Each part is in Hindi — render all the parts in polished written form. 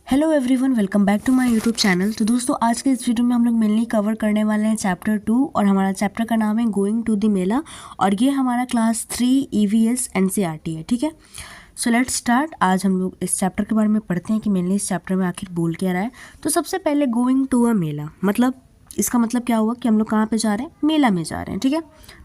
Hello everyone, welcome back to my YouTube channel. तो दोस्तों, आज के इस वीडियो में हम लोग मेनली कवर करने वाले हैं चैप्टर 2 और हमारा चैप्टर का नाम है गोइंग टू द मेला और ये हमारा क्लास 3 EVS NCERT है। ठीक है, सो लेट्स स्टार्ट। आज हम लोग इस चैप्टर के बारे में पढ़ते हैं कि मेनली इस चैप्टर में आखिर बोल क्या रहा है। तो सबसे पहले गोइंग टू अ मेला मतलब इसका मतलब क्या हुआ कि हम लोग कहाँ पे जा रहे हैं, मेला में जा रहे हैं। ठीक है,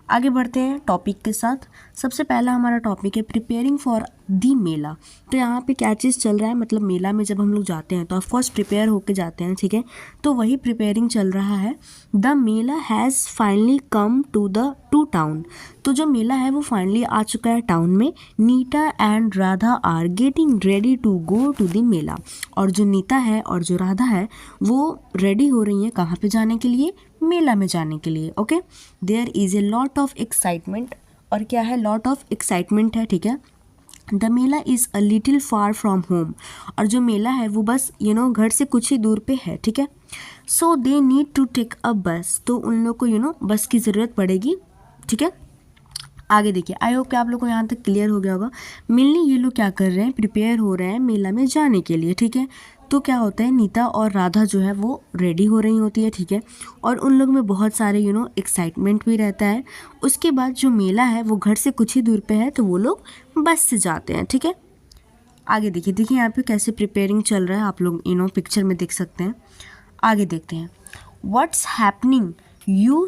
आगे बढ़ते हैं टॉपिक के साथ। सबसे पहला हमारा टॉपिक है प्रिपेयरिंग फॉर दी मेला। तो यहाँ पे क्या चीज़ चल रहा है, मतलब मेला में जब हम लोग जाते हैं तो ऑफकोर्स प्रिपेयर होके जाते हैं। ठीक है, तो वही प्रिपेयरिंग चल रहा है। The mela has finally come to town. तो जो मेला है वो फाइनली आ चुका है टाउन में। Nita and Radha are getting ready to go to the mela. और जो नीता है और जो राधा है वो रेडी हो रही हैं कहाँ पे जाने के लिए, मेला में जाने के लिए। Okay, there is a lot of excitement. और क्या है, लॉट ऑफ एक्साइटमेंट है। ठीक है, the mela is a little far from home. और जो मेला है वो बस घर से कुछ ही दूर पे है। ठीक है, so they need to take a bus. तो उन लोग को बस की ज़रूरत पड़ेगी। ठीक है, आगे देखिए। आई होप कि आप लोग को यहाँ तक क्लियर हो गया होगा। मेनली ये लोग क्या कर रहे हैं, प्रिपेयर हो रहे हैं मेला में जाने के लिए। ठीक है, तो क्या होता है, नीता और राधा जो है वो रेडी हो रही होती है। ठीक है, और उन लोग में बहुत सारे एक्साइटमेंट भी रहता है। उसके बाद जो मेला है वो घर से कुछ ही दूर पे है तो वो लोग बस से जाते हैं। ठीक है, आगे देखिए यहाँ पे कैसे प्रिपेयरिंग चल रहा है, आप लोग पिक्चर में देख सकते हैं। आगे देखते हैं। What's happening, you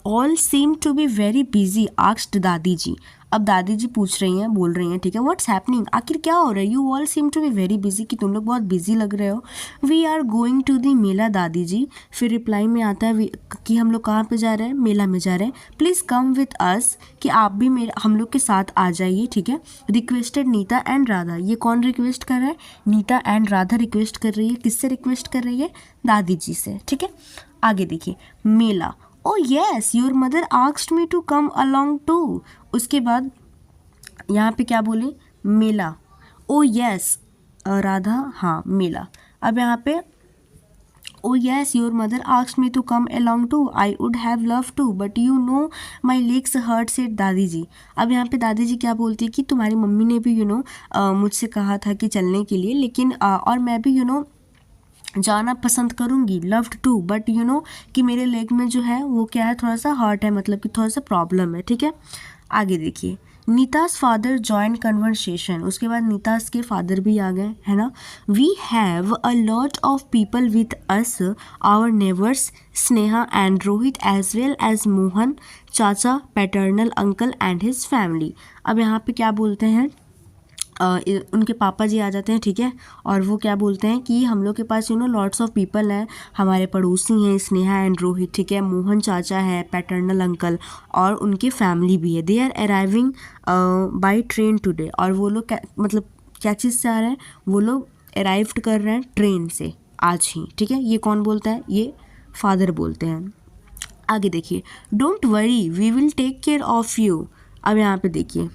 all seem to be very busy, asked Dadi ji. अब दादी जी पूछ रही हैं, बोल रही हैं। ठीक है, व्हाट्स हैपनिंग, आखिर क्या हो रहा है। You all seem to be very busy, कि तुम लोग बहुत बिजी लग रहे हो। We are going to the mela dadi ji. फिर रिप्लाई में आता है कि हम लोग कहाँ पे जा रहे हैं, मेला में जा रहे हैं। प्लीज़ कम विथ अस, कि आप भी हम लोग के साथ आ जाइए। ठीक है, रिक्वेस्टेड नीता एंड राधा। ये कौन रिक्वेस्ट कर रहा है, नीता एंड राधा रिक्वेस्ट कर रही है। किससे रिक्वेस्ट कर रही है, दादी जी से। ठीक है, आगे देखिए। Mela, oh yes your mother asked me to come along too. उसके बाद यहाँ पे क्या बोले, मेला। ओ येस राधा, हाँ मेला। अब यहाँ पे oh yes your mother asked me to come along too, I would have love to but you know my legs hurt, said dadi ji. अब यहाँ पे दादी जी क्या बोलती है कि तुम्हारी मम्मी ने भी मुझसे कहा था कि चलने के लिए, लेकिन और मैं भी जाना पसंद करूँगी, लव्ड टू, बट कि मेरे लेग में जो है वो क्या है, थोड़ा सा हर्ट है, मतलब कि थोड़ा सा प्रॉब्लम है। ठीक है, आगे देखिए। Nita's father join conversation. उसके बाद नीताज के फादर भी आ गए, है ना। We have a lot of people with us, our neighbours Sneha and Rohit as well as Mohan chacha, paternal uncle and his family. अब यहाँ पे क्या बोलते हैं, उनके पापा जी आ जाते हैं। ठीक है, और वो क्या बोलते हैं कि हम लोग के पास लॉट्स ऑफ पीपल हैं, हमारे पड़ोसी हैं स्नेहा एंड रोहित। ठीक है, मोहन चाचा है, पैटर्नल अंकल और उनकी फैमिली भी है। They are arriving by train today. और वो लोग मतलब क्या चीज़ से आ रहे हैं, वो लोग अराइव्ड कर रहे हैं ट्रेन से आज ही। ठीक है, ये कौन बोलता है, ये फादर बोलते हैं। आगे देखिए। Don't worry we will take care of you. अब यहाँ पे देखिए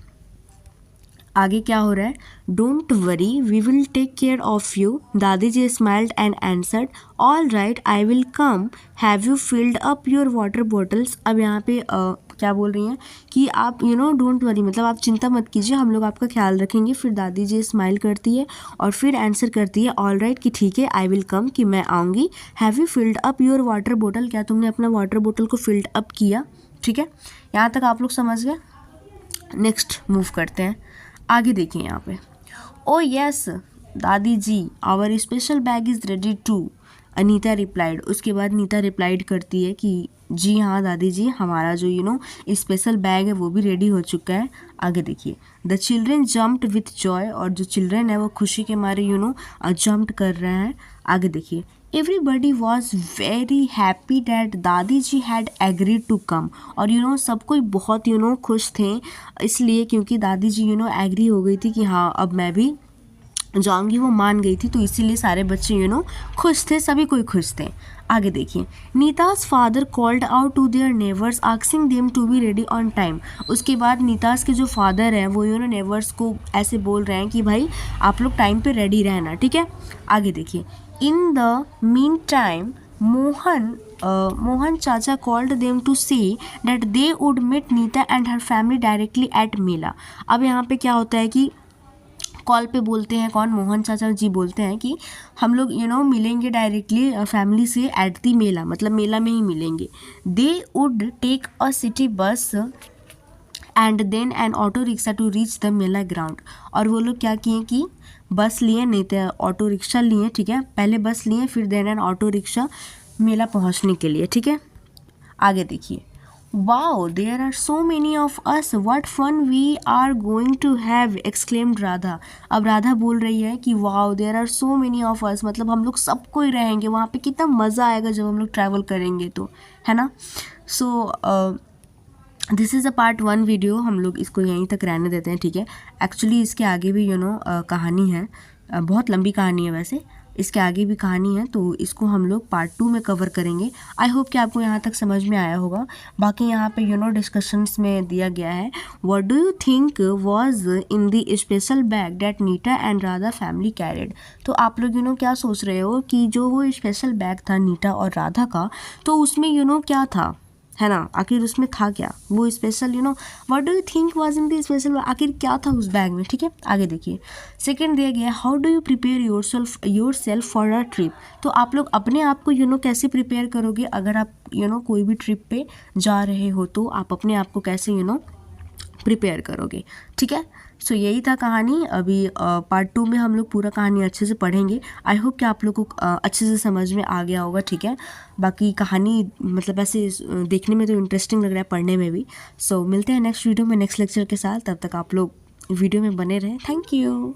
आगे क्या हो रहा है, don't worry we will take care of you. Dadi ji smiled and answered all right I will come, have you filled up your water bottles. अब यहाँ पे क्या बोल रही हैं कि आप डोंट वरी, मतलब आप चिंता मत कीजिए, हम लोग आपका ख्याल रखेंगे। फिर दादी जी स्माइल करती है और फिर आंसर करती है ऑल राइट, कि ठीक है, आई विल कम, कि मैं आऊँगी। Have you filled up your water bottle, क्या तुमने अपना वाटर बॉटल को फिल्ड अप किया। ठीक है, यहाँ तक आप लोग समझ गए। नेक्स्ट मूव करते हैं। आगे देखिए यहाँ पे। Oh yes dadi ji our special bag is ready too, Anita replied. उसके बाद नीता रिप्लाइड करती है कि जी हाँ दादी जी, हमारा जो स्पेशल बैग है वो भी रेडी हो चुका है। आगे देखिए। The children jumped with Joy. और जो चिल्ड्रेन है वो खुशी के मारे जम्प्ड कर रहे हैं। आगे देखिए। Everybody was very happy that दादी जी हैड एग्रीड टू कम। और सब कोई बहुत खुश थे इसलिए, क्योंकि दादी जी एग्री हो गई थी कि हाँ अब मैं भी जाऊंगी, वो मान गई थी, तो इसीलिए सारे बच्चे खुश थे, सभी कोई खुश थे। आगे देखिए। Nita's father called out to their neighbours asking them to be ready on time. उसके बाद नीताज के जो फादर हैं वो नेबर्स को ऐसे बोल रहे हैं कि भाई आप लोग टाइम पे रेडी रहना। ठीक है, आगे देखिए। In the meantime Mohan chacha called them to see that they would meet Nita and her family directly at mela. अब यहाँ पे क्या होता है कि कॉल पे बोलते हैं, कौन, मोहन चाचा जी बोलते हैं कि हम लोग मिलेंगे डायरेक्टली फैमिली से एट दी मेला, मतलब मेला में ही मिलेंगे। They would take a city bus and then an auto rickshaw to reach the mela ground. और वो लोग क्या किए कि बस लिए, नहीं तो ऑटो रिक्शा लिए, ठीक है, पहले बस लिए फिर देन एन ऑटो रिक्शा मेला पहुंचने के लिए, ठीक है। आगे देखिए, wow there are so many of us, what fun we are going to have, exclaimed Radha. अब राधा बोल रही है कि wow there are so many of us, मतलब हम लोग सब कोई रहेंगे वहाँ पे, कितना मज़ा आएगा जब हम लोग ट्रैवल करेंगे तो, है ना। So this is a part 1 video, हम लोग इसको यहीं तक रहने देते हैं, ठीक है। एक्चुअली इसके आगे भी कहानी है, बहुत लंबी कहानी है वैसे, इसके आगे भी कहानी है, तो इसको हम लोग पार्ट 2 में कवर करेंगे। आई होप कि आपको यहाँ तक समझ में आया होगा। बाकी यहाँ पे डिस्कशंस में दिया गया है, what do you think was in the special bag that Nita and Radha family carried. तो आप लोग क्या सोच रहे हो कि जो वो स्पेशल बैग था नीता और राधा का, तो उसमें क्या था, है ना, आखिर उसमें था क्या, वो special what do you think was in the special, आखिर क्या था उस बैग में, ठीक है। आगे देखिए, सेकंड दिया गया, how do you prepare yourself for a trip. तो आप लोग अपने आप को कैसे प्रिपेयर करोगे, अगर आप कोई भी ट्रिप पे जा रहे हो तो आप अपने आप को कैसे प्रिपेयर करोगे, ठीक है। सो यही था कहानी। अभी पार्ट 2 में हम लोग पूरा कहानी अच्छे से पढ़ेंगे। आई होप कि आप लोग को अच्छे से समझ में आ गया होगा, ठीक है। बाकी कहानी मतलब ऐसे देखने में तो इंटरेस्टिंग लग रहा है, पढ़ने में भी। सो मिलते हैं नेक्स्ट वीडियो में नेक्स्ट लेक्चर के साथ, तब तक आप लोग वीडियो में बने रहें। Thank you.